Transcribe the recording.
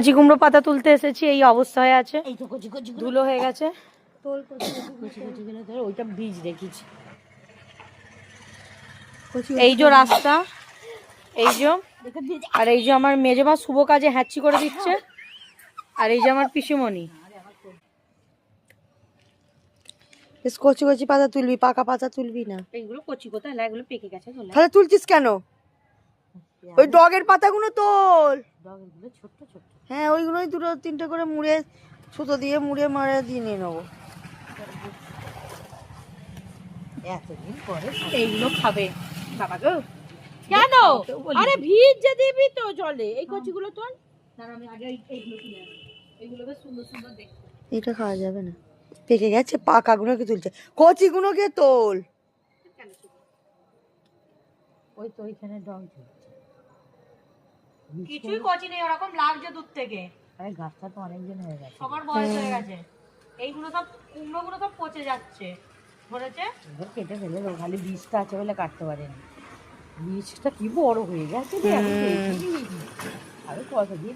কচি কুমড়ো পাতা তুলতে এসেছি, এই অবস্থা হয়ে আছে, ধুলো হয়ে গেছে। ওইটা বীজ রেখেছি। এই যে রাস্তা, এই যে, আর এই যে আমার মেজমা শুভ কাজে হ্যাচি করে দিচ্ছে, আর এই যে আমার পিসিমণি। কচি কচি পাতা তুলবি, পাকা পাতা তুলবি না। এইগুলো কচি কোথায়, এগুলো পেকে গেছে। তাহলে তুলছিস কেন? ওই ডগের পাতাগুলো তোল। ডগেরগুলো ছোট ছোট। হ্যাঁ, ওইগুলোই দুটো তিনটে করে মুড়ে, সুতো দিয়ে মুড়ে মারে দিয়ে নিয়ে নেবো। এতদিন পরে এইগুলো খাবে বাবা গো। কেন? আরে ভিজে দিবি তো জলে। এই কচিগুলো তোল। না আমি আগে এইগুলো তুলে আনি। এইগুলো বেশ সুন্দর সুন্দর দেখতে। এটা খাওয়া যাবে না, পেকে গেছে। পাকাগুলোকে তুলছে, কচিগুলোকে তোল। ওই তো ওইখানে ডগ কিছুই কচি নেই, ওরকম লাগছে দূর থেকে। আরে গাছটা তো অনেকদিন হয়ে গেছে, সবার বয়স হয়ে গেছে। এইগুলো সব কুমড়োগুলো সব পচে যাচ্ছে, ধরেছে। এবার কেটে ফেলে দেবো, খালি বীজটা আছে বলে কাটতে পারেনি। বীজটা কি বড় হয়ে গেছে রে, আমি দেখেছি। আরে কত দিয়ে